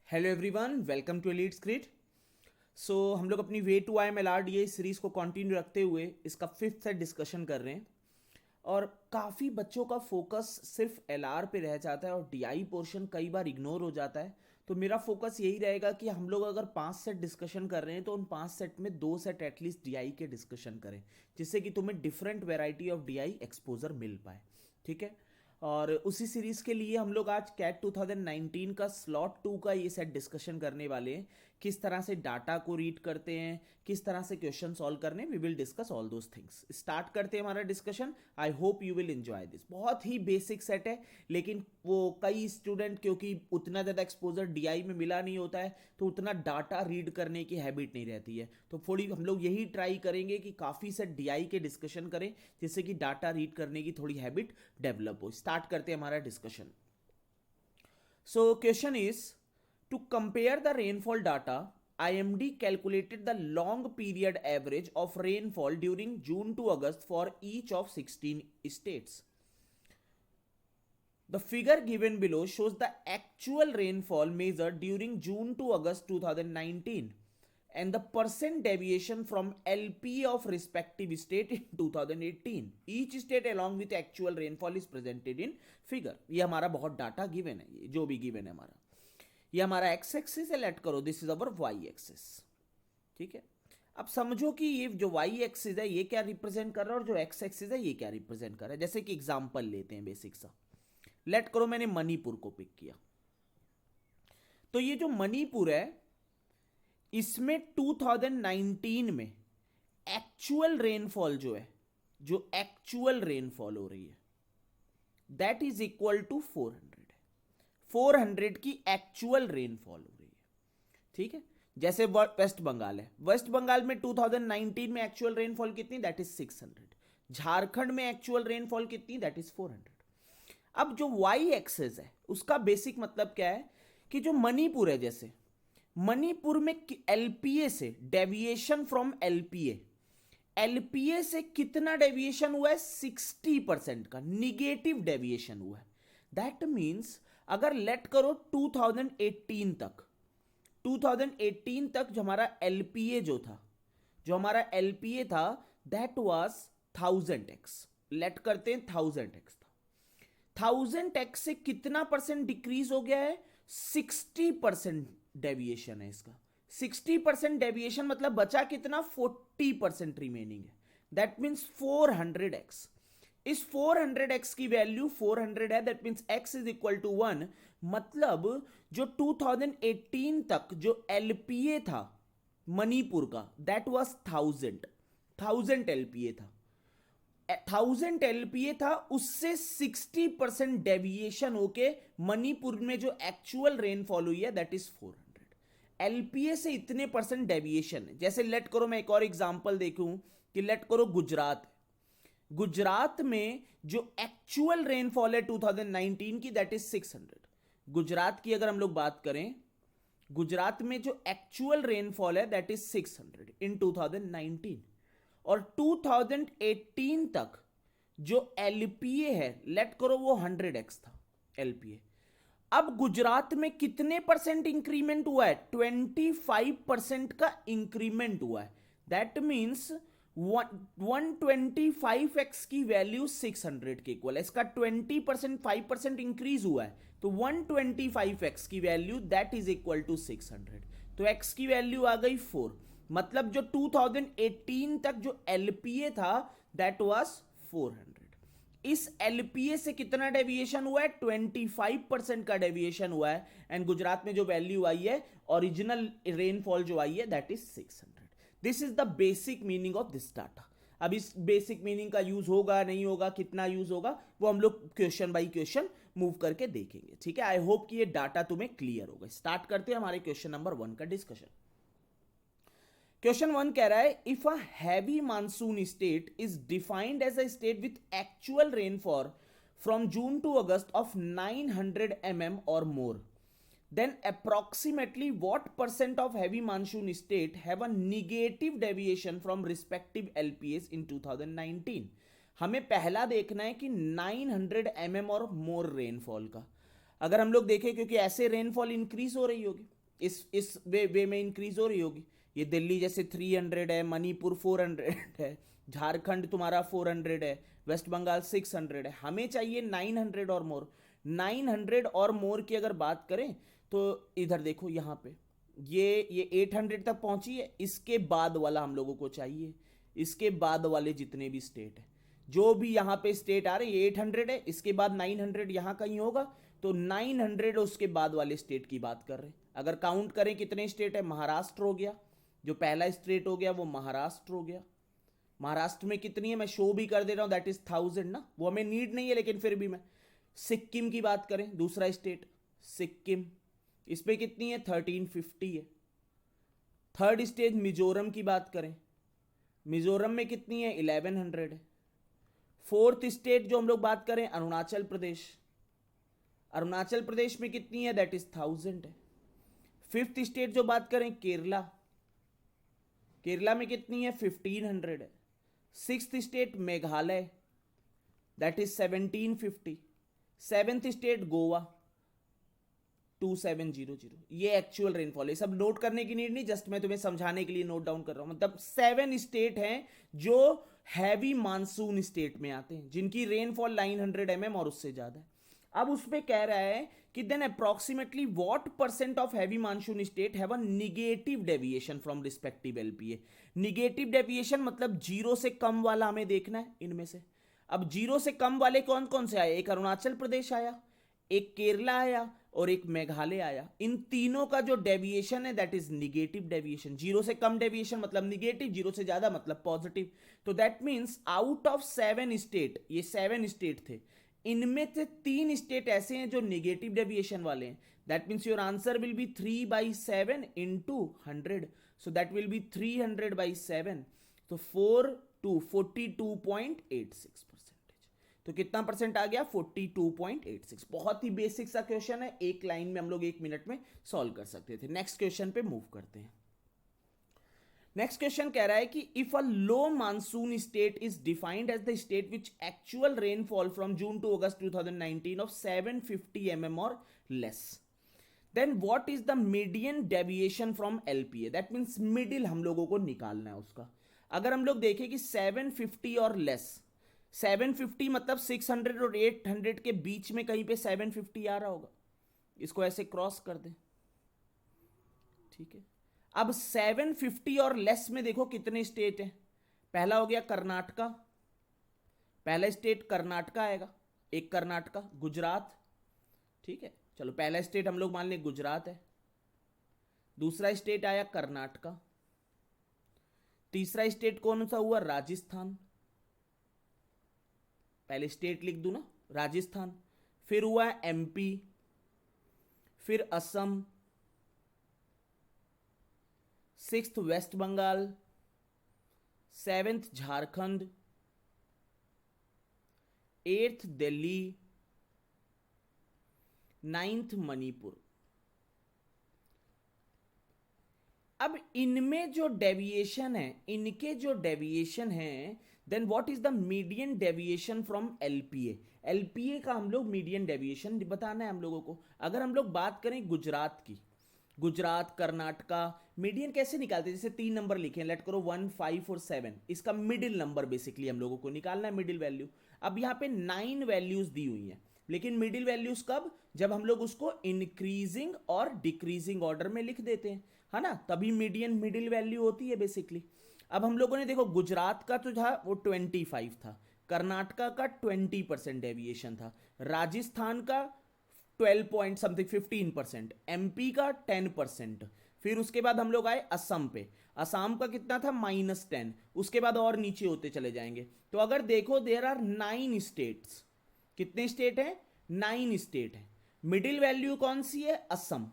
Hello everyone, welcome to elites grid. हम लोग अपनी way to I M L R D A series को continue रखते हुए इसका फिफ्थ सेट डिस्कशन कर रहे हैं। और काफ़ी बच्चों का फोकस सिर्फ एल आर पे रह जाता है और डी आई पोर्शन कई बार इग्नोर हो जाता है। तो मेरा फोकस यही रहेगा कि हम लोग अगर 5 सेट डिस्कशन कर रहे हैं तो उन 5 सेट में 2 सेट एटलीस्ट डी आई के डिस्कशन करें, जिससे कि तुम्हें different variety of D I exposure मिल पाए। ठीक है। और उसी सीरीज के लिए हम लोग आज कैट 2019 का स्लॉट 2 का ये सेट डिस्कशन करने वाले हैं। किस तरह से डाटा को रीड करते हैं, किस तरह से क्वेश्चन सॉल्व करने, we will discuss all those things. Start करते हैं हमारा discussion. I hope you will enjoy this. बहुत ही बेसिक सेट है, लेकिन वो कई स्टूडेंट क्योंकि उतना ज़्यादा एक्सपोजर डीआई में मिला नहीं होता है तो उतना डाटा रीड करने की हैबिट नहीं रहती है। तो थोड़ी हम लोग यही ट्राई करेंगे कि काफ़ी सेट डीआई के डिस्कशन करें, जिससे कि डाटा रीड करने की थोड़ी हैबिट डेवलप हो। स्टार्ट करते हैं हमारा discussion. So question is to compare the rainfall data, IMD calculated the long period average of rainfall during June to August for each of 16 states. The figure given below shows the actual rainfall measured during June to August 2019 and the percent deviation from LPA of respective state in 2018. Each state along with actual rainfall is presented in figure. ये हमारा बहुत data given है, ये जो भी given है हमारा, ये हमारा एक्स एक्सिस है। लेट करो this is our Y axis. ठीक है। अब समझो कि ये जो वाई एक्सिस है ये क्या रिप्रेजेंट कर रहा है और जो एक्स एक्सिस है ये क्या रिप्रेजेंट कर रहा है। जैसे कि एग्जांपल लेते हैं बेसिक सा। लेट करो मैंने मणिपुर को पिक किया, तो ये जो मणिपुर है इसमें 2019 में एक्चुअल रेनफॉल जो है, जो एक्चुअल रेनफॉल हो रही है दैट इज इक्वल टू 400 है। 400 की एक्चुअल रेनफॉल हो रही है। ठीक है। जैसे वेस्ट बंगाल है, वेस्ट बंगाल में 2019 में एक्चुअल रेनफॉल कितनी, दैट इज 600। झारखंड में एक्चुअल रेनफॉल कितनी, दैट इज 400। अब जो वाई एक्सेस है उसका बेसिक मतलब क्या है कि जो मणिपुर है, जैसे मणिपुर में एलपीए से डेविएशन फ्रॉम एलपीए, एलपीए से कितना डेविएशन हुआ है, 60% का निगेटिव डेविएशन हुआ है। दैट मीन्स अगर लेट करो 2018 तक, 2018 तक जो हमारा एलपीए जो हमारा एलपीए था दैट वाज 1000x। लेट करते हैं 1000x था। 1000x से कितना परसेंट डिक्रीज हो गया है, 60% डेविएशन है इसका। 60% डेविएशन मतलब बचा कितना, 40% रिमेनिंग है। That means 400x। इस 400x की वैल्यू 400 है, that means x is equal to 1। मतलब जो 2018 तक जो एलपीए था मणिपुर का दैट वाज 1000 एलपीए था। 1000 एलपीए था, उससे 60% डेविएशन होके मणिपुर में जो एक्चुअल रेनफॉल हुई है दैट इज 400। एलपीए से इतने परसेंट डेविएशन है। जैसे लेट करो मैं एक और एग्जांपल देखूं कि लेट करो गुजरात, गुजरात में जो एक्चुअल रेनफॉल है 2019 की दैट इज 600। गुजरात की अगर हम लोग बात करें, गुजरात में जो एक्चुअल रेनफॉल है दैट इज 600 इन 2019। और 2018 तक जो एलपीए है लेट करो वो 100x था एलपीए। अब गुजरात में कितने परसेंट इंक्रीमेंट हुआ है, 25% का इंक्रीमेंट हुआ है। दैट मीन्स 125x की वैल्यू 600 के इक्वल है। इसका 20% 5% इंक्रीज हुआ है, तो 125x की value that is equal to 600। तो x की वैल्यू आ गई 4। मतलब जो 2018 तक जो एलपीए था दैट वाज 400। इस एलपीए से कितना डेविएशन हुआ है, 25% का डेविएशन हुआ है। एंड गुजरात में जो वैल्यू आई है, ओरिजिनल रेनफॉल जो आई है that is 600। This is the basic meaning of this data. अब इस बेसिक मीनिंग का यूज होगा नहीं होगा, कितना यूज होगा, वो हम लोग क्वेश्चन बाई क्वेश्चन मूव करके देखेंगे। ठीक है। आई होप कि ये डाटा तुम्हें क्लियर होगा। स्टार्ट करते हैं हमारे क्वेश्चन नंबर 1 का डिस्कशन। क्वेश्चन 1 कह रहा है if a heavy monsoon state is defined as a state with actual rainfall from June to August of 900 mm और मोर, then approximately what percent of heavy monsoon state have a negative deviation from respective LPAs in 2019। हमें पहला देखना है कि 900 mm और मोर rainfall का। अगर हम लोग देखें क्योंकि ऐसे रेनफॉल इंक्रीज हो रही होगी, इस वे में इंक्रीज हो रही होगी। ये दिल्ली जैसे 300 है, मणिपुर 400 है, झारखंड तुम्हारा 400 है, वेस्ट बंगाल 600 है, हमें चाहिए 900 और मोर। 900 और मोर की अगर बात करें तो इधर देखो यहाँ पे ये 800 तक पहुंची है, इसके बाद वाला हम लोगों को चाहिए, इसके बाद वाले जितने भी स्टेट है, जो भी यहाँ पे स्टेट आ रहे ये 800 है, इसके बाद 900 यहाँ कहीं होगा, तो 900 उसके बाद वाले स्टेट की बात कर रहे हैं। अगर काउंट करें कितने स्टेट है, महाराष्ट्र हो गया, जो पहला स्टेट हो गया वो महाराष्ट्र हो गया। महाराष्ट्र में कितनी है मैं शो भी कर दे रहा हूं, दैट इज 1000 ना, वो हमें नीड नहीं है लेकिन फिर भी मैं। सिक्किम की बात करें दूसरा स्टेट, सिक्किम, इस पे कितनी है 1350 है। थर्ड स्टेट मिजोरम की बात करें, मिजोरम में कितनी है 1100 है। फोर्थ स्टेट जो हम लोग बात करें अरुणाचल प्रदेश, अरुणाचल प्रदेश में कितनी है दैट इज 1000 है। फिफ्थ स्टेट जो बात करें केरला, केरला में कितनी है 1500 है। Sixth state Meghalaya that is 1750। Seventh state Goa 2700। ये एक्चुअल रेनफॉल है, सब नोट करने की नीड नहीं, जस्ट मैं तुम्हें समझाने के लिए नोट डाउन कर रहा हूं। मतलब 7 स्टेट हैं जो हैवी मानसून स्टेट में आते हैं, जिनकी रेनफॉल 900 mm और उससे ज्यादा है। अब उस पे कह रहा है कि then approximately what percent of heavy monsoon state have a negative deviation from respective LPA. Negative deviation मतलब जीरो से कम वाला हमें देखना है इनमें से। अब जीरो से कम वाले कौन कौन से आए, एक अरुणाचल प्रदेश आया, एक केरला आया और एक मेघालय आया। इन तीनों का जो डेविएशन है that is negative deviation. Zero से कम डेविएशन मतलब निगेटिव, जीरो से ज्यादा मतलब पॉजिटिव। तो that means out of 7 state, ये 7 स्टेट थे, इनमें से 3 स्टेट ऐसे हैं जो निगेटिव डेविएशन वाले हैं। That means your answer will B 3/7 into 100, so that will B 300/7, तो 4 to 42.86%। तो कितना परसेंट आ गया 42.86। बहुत ही बेसिक सा क्वेश्चन है, एक लाइन में हम लोग 1 मिनट में सॉल्व कर सकते थे। नेक्स्ट क्वेश्चन पे मूव करते हैं। नेक्स्ट क्वेश्चन कह रहा है कि if a low monsoon state is defined as the state which actual rainfall from June to August 2019 of 750 mm और less, then what is the median deviation from LPA. That means middle हम लोगों को निकालना है उसका। अगर हम लोग देखें कि 750 और लेस, 750 मतलब 600 और 800 के बीच में कहीं पे 750 आ रहा होगा, इसको ऐसे क्रॉस कर दें, ठीक है। अब 750 और लेस में देखो कितने स्टेट हैं। पहला हो गया कर्नाटका, पहला स्टेट कर्नाटका आएगा, एक कर्नाटका, गुजरात, ठीक है, चलो पहला स्टेट हम लोग मान लें गुजरात है। दूसरा स्टेट आया कर्नाटका, तीसरा स्टेट कौन सा हुआ राजस्थान, पहले स्टेट लिख दूं ना राजस्थान, फिर हुआ एमपी, फिर Assam, sixth West Bengal, seventh Jharkhand, eighth Delhi, ninth Manipur. अब इनमें जो डेविएशन है, इनके जो डेविएशन है, then what is the median deviation from LPA. LPA का हम लोग मीडियन डेविएशन बताना है हम लोगों को। अगर हम लोग बात करें गुजरात की, गुजरात कर्नाटका, मीडियन कैसे निकालते हैं, जैसे 3 नंबर लिखे लेट करो 1, 5 और 7, इसका मिडिल नंबर बेसिकली हम लोगों को निकालना है, मिडिल वैल्यू। अब यहाँ पे 9 वैल्यूज दी हुई हैं, लेकिन मिडिल वैल्यूज कब, जब हम लोग उसको इंक्रीजिंग और डिक्रीजिंग ऑर्डर में लिख देते हैं, है ना, तभी मीडियन मिडिल वैल्यू होती है बेसिकली। अब हम लोगों ने देखो गुजरात का तो था वो 25 था, कर्नाटका का 20% डेविएशन था, राजस्थान का 12 पॉइंट समथिंग 15%, एमपी का 10%, फिर उसके बाद हम लोग आए असम पे, असम का कितना था -10, उसके बाद और नीचे होते चले जाएंगे। तो अगर देखो देयर आर 9 स्टेट्स, कितने स्टेट हैं 9 स्टेट है। मिडिल वैल्यू कौन सी है असम,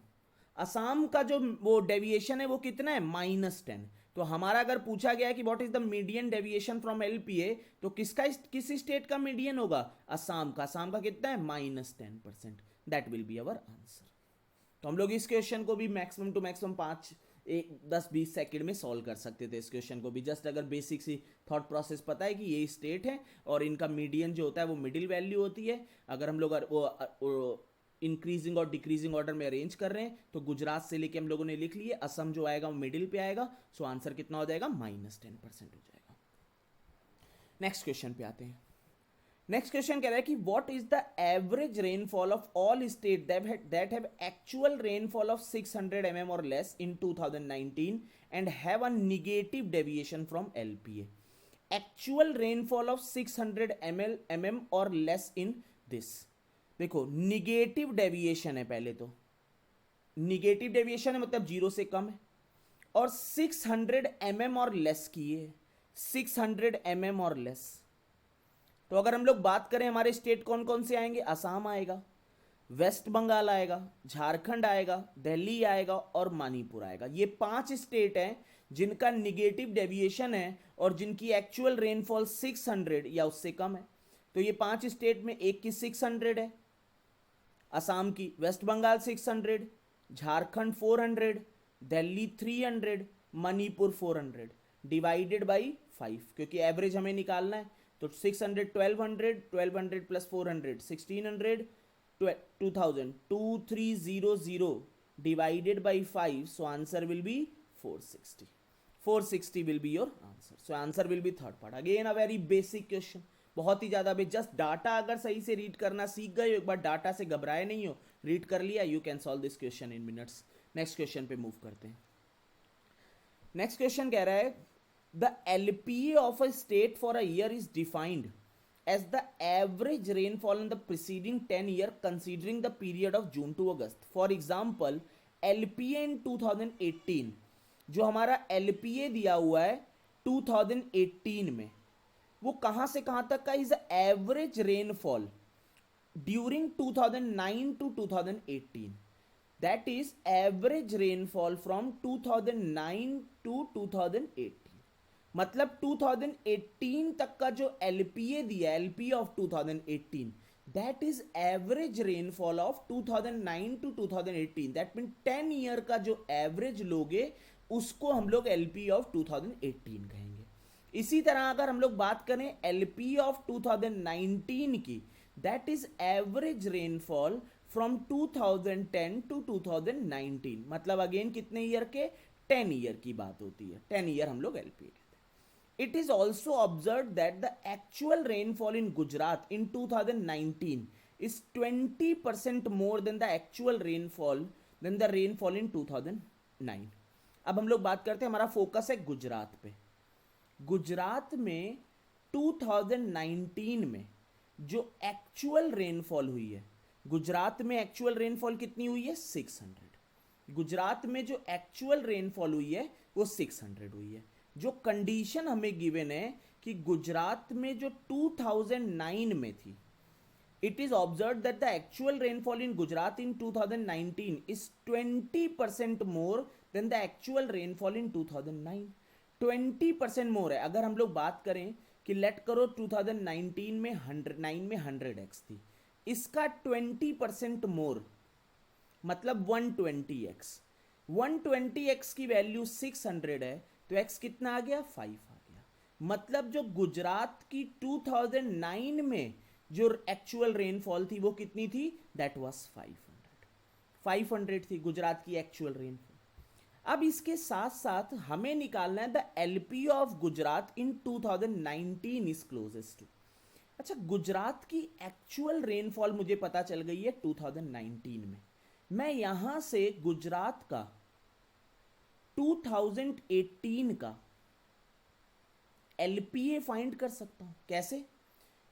असम का जो वो डेविएशन है वो कितना है -10। तो हमारा अगर पूछा गया है कि what is the median deviation from LPA, तो किसका किस स्टेट का मीडियन होगा, असम का। असम का कितना है -10%, that will be our answer. तो हम लोग इस क्वेश्चन को भी मैक्सिमम टू मैक्सिमम 10-20 सेकंड में सॉल्व कर सकते थे। इस क्वेश्चन को भी जस्ट अगर बेसिक सी थॉट प्रोसेस पता है कि ये स्टेट है और इनका मीडियन जो होता है वो मिडिल वैल्यू होती है। अगर हम लोग वो इंक्रीजिंग और डिक्रीजिंग ऑर्डर में अरेंज कर रहे हैं, तो गुजरात से लेके हम लोगों ने लिख लिए, असम जो आएगा वो मिडिल पे आएगा, सो आंसर कितना हो जाएगा, -10% हो जाएगा। नेक्स्ट क्वेश्चन पे आते हैं। नेक्स्ट क्वेश्चन कह रहा है कि what is the average rainfall of all state that have actual rainfall of 600 mm और less in 2019 and have a negative deviation from LPA. Actual rainfall of 600 mm और less in this. देखो negative deviation है, पहले तो negative deviation है मतलब zero से कम है, और 600 mm और लेस की है, 600 mm और लेस। तो अगर हम लोग बात करें हमारे स्टेट कौन कौन से आएंगे, असम आएगा, वेस्ट बंगाल आएगा, झारखंड आएगा, दिल्ली आएगा और मणिपुर आएगा। ये 5 स्टेट हैं जिनका निगेटिव डेविएशन है और जिनकी एक्चुअल रेनफॉल 600 या उससे कम है। तो ये 5 स्टेट में एक की 600 है, असम की, वेस्ट बंगाल 600, झारखंड 400, दिल्ली 300, मणिपुर 400, डिवाइडेड बाई 5, क्योंकि एवरेज हमें निकालना है। तो 600 1200, 1200 plus 400 1600, 2000 2300 divided by 5, so answer will B 460। 460 will be your answer. So answer will be third part. Again a very basic question. बहुत ही ज्यादा भी, जस्ट डाटा अगर सही से रीड करना सीख गए हो, एक बार डाटा से घबराए नहीं हो, रीड कर लिया, you can solve this question in minutes. Next question पे मूव करते हैं। नेक्स्ट क्वेश्चन कह रहा है the LPA of a state for a year is defined as the average rainfall in the preceding 10 year considering the period of June to August. For example, LPA in 2018, जो हमारा LPA दिया हुआ है 2018 में, वो कहां से कहां तक का is average rainfall during 2009 to 2018, that is average rainfall from 2009 to 2018। मतलब 2018 तक का जो एलपीए दिया, LPA of 2018, that is average rainfall of 2009 to 2018। That mean 10 year का जो एवरेज लोगे उसको हम लोग एलपीए ऑफ 2018 कहेंगे। इसी तरह अगर हम लोग बात करें एलपीए ऑफ 2019 की, that is average rainfall from 2010 to 2019। मतलब अगेन कितने ईयर के, 10 ईयर की बात होती है, 10 ईयर हम लोग LPA. It is also observed that the actual rainfall in Gujarat in 2019 is 20% more than the actual rainfall than the rainfall in 2009। अब हम लोग बात करते हैं, हमारा फोकस है गुजरात पे। गुजरात में 2019 में जो एक्चुअल रेनफॉल हुई है, गुजरात में एक्चुअल रेनफॉल कितनी हुई है, 600। गुजरात में जो एक्चुअल रेनफॉल हुई है वो 600 हुई है। जो कंडीशन हमें गिवन है कि गुजरात में जो 2009 में थी, it is observe that the actual rainfall in Gujarat in 2019 is 20% more than the actual rainfall in 2009। 20% मोर है। अगर हम लोग बात करें कि लेट करो 2019 में 100x थी, इसका 20% मोर मतलब 120x। 120x की वैल्यू 600 है, तो x कितना आ गया, 5 आ गया। मतलब जो गुजरात की 2009 में जो एक्चुअल रेनफॉल थी वो कितनी थी, दैट वाज 500 थी गुजरात की एक्चुअल रेनफॉल। अब इसके साथ साथ हमें निकालना है the LP of Gujarat in 2019 is closest to. अच्छा, गुजरात की एक्चुअल रेनफॉल मुझे पता चल गई है 2019 में। मैं यहां से गुजरात का 2018 का एलपीए फाइंड कर सकता हूं। कैसे?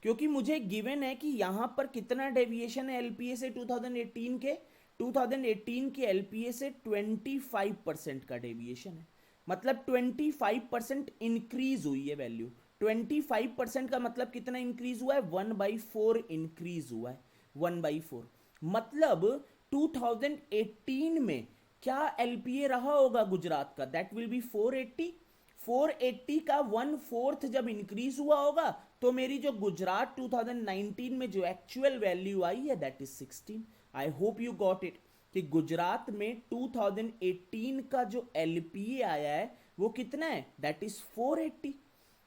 क्योंकि मुझे गिवन है कि यहां पर कितना डेविएशन है एलपीए से 2018 के, 2018 के एलपीए से 25% का डेविएशन है। मतलब 25% इंक्रीज हुई है वैल्यू। 25% का मतलब कितना इंक्रीज हुआ है, 1/4 इंक्रीज हुआ है, 1/4। मतलब 2018 में क्या एलपीए रहा होगा गुजरात का, दैट विल बी 480। 480 का 1/4 जब इंक्रीज हुआ होगा तो मेरी जो गुजरात 2019 में जो एक्चुअल वैल्यू आई है that is 16। I hope you got it कि गुजरात में 2018 का जो एलपीए आया है वो कितना है, दैट इज 480।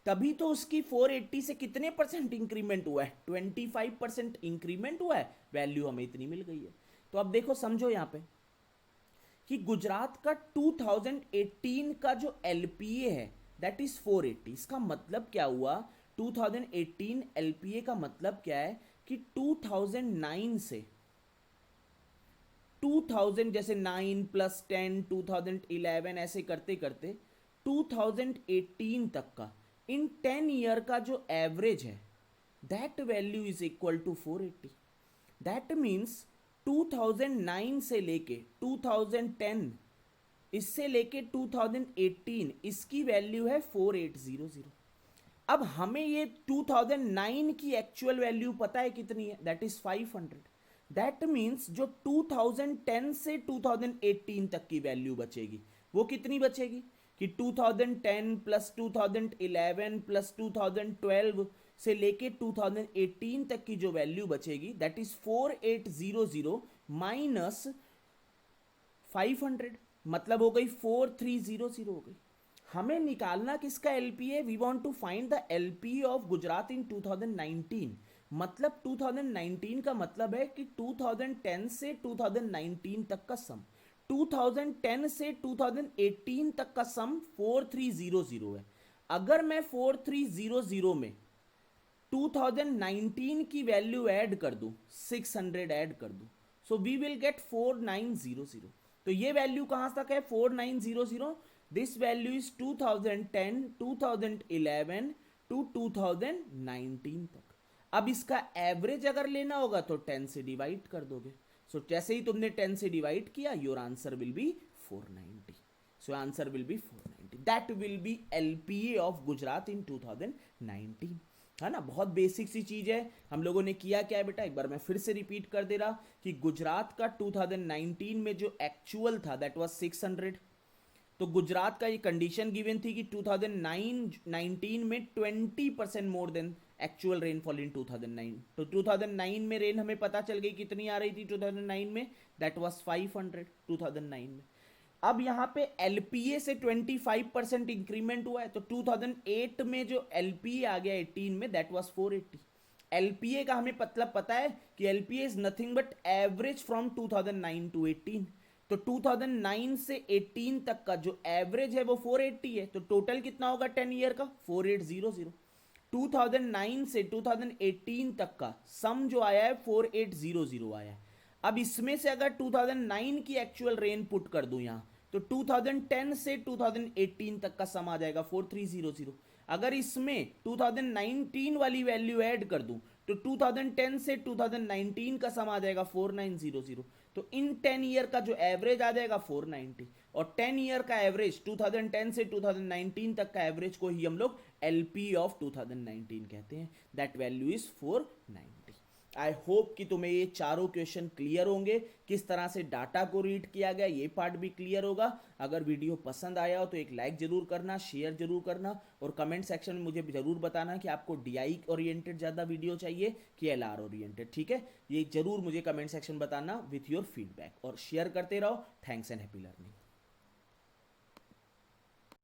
तभी तो उसकी 480 से कितने % इंक्रीमेंट हुआ है, 25% इंक्रीमेंट हुआ है, वैल्यू हमें इतनी मिल गई है। तो अब देखो समझो यहाँ पे कि गुजरात का 2018 का जो एलपीए है दैट इज 480। इसका मतलब क्या हुआ, 2018 एलपीए का मतलब क्या है कि 2009 से 2000, जैसे 9 प्लस 10 2011 ऐसे करते करते 2018 तक का इन 10 ईयर का जो एवरेज है that value is equal to 480। That means 2009 से लेके 2010, इससे लेके 2018 इसकी वैल्यू है 4800। अब हमें ये 2009 की एक्चुअल वैल्यू पता है कितनी है, दैट इज 500। दैट मीन्स जो 2010 से 2018 तक की वैल्यू बचेगी वो कितनी बचेगी कि 2010 प्लस 2011 प्लस 2012 से लेके 2018 तक की जो वैल्यू बचेगी दैट इज 4800 माइनस 500, मतलब हो गई 4300 हो गई। हमें निकालना किसका LPA, we want to find the LPA of Gujarat in 2019। मतलब 2019 का मतलब है कि 2010 से 2019 तक का सम, 2010 से 2018 तक का सम 4300 है। अगर मैं 4300 में 2019 की वैल्यू ऐड कर दूं, 600 ऐड कर दूं, सो वी विल गेट 4900। तो ये वैल्यू कहां तक है 4900, दिस वैल्यू इज 2010 2011 टू 2019 तक। अब इसका एवरेज अगर लेना होगा तो 10 से डिवाइड कर दोगे। सो जैसे ही तुमने 10 से डिवाइड किया your answer will be 490। So answer will be 490, that will be LPA of Gujarat in 2019। है ना, बहुत बेसिक सी चीज है। हम लोगों ने किया क्या है बेटा, एक बार मैं फिर से रिपीट कर दे रहा कि गुजरात का 2019 में जो एक्चुअल था दैट वाज 600। तो गुजरात का ये कंडीशन गिवन थी कि 2019 में 20% more than actual rainfall in 2009। तो 2009 में रेन हमें पता चल गई कितनी आ रही थी 2009 में, दैट वाज 500 2009 में। अब यहाँ पे एलपीए से 25% इंक्रीमेंट हुआ है, तो 2008 में जो एलपीए आ गया 18 में दैट वाज 480। एलपीए का हमें मतलब पता है कि LPA is nothing but average from 2009 to 18। तो 2009 से 18 तक का जो एवरेज है वो 480 है, तो टोटल कितना होगा 10 ईयर का 4800। 2009 से 2018 तक का सम जो आया है 4800 आया है। अब इसमें से अगर 2009 की एक्चुअल रेन पुट कर दूं यहां, तो 2010 से 2018 तक का सम आ जाएगा 4300। अगर इसमें 2019 वाली वैल्यू ऐड कर दूं तो 2010 से 2019 का सम आ जाएगा 4900। तो इन 10 ईयर का जो एवरेज आ जाएगा 490, और 10 ईयर का एवरेज 2010 से 2019 तक का एवरेज को ही हम लोग एलपी ऑफ 2019 कहते हैं, that value is 490। I hope कि तुम्हें ये चारों क्वेश्चन क्लियर होंगे, किस तरह से डाटा को रीड किया गया ये पार्ट भी क्लियर होगा। अगर वीडियो पसंद आया हो तो एक लाइक जरूर करना, शेयर जरूर करना, और कमेंट सेक्शन में मुझे जरूर बताना कि आपको डीआई ओरिएंटेड ज़्यादा वीडियो चाहिए कि एलआर ओरिएंटेड। ठीक है, ये जरूर मुझे कमेंट सेक्शन बताना विथ योर फीडबैक, और शेयर करते रहो। Thanks and happy learning.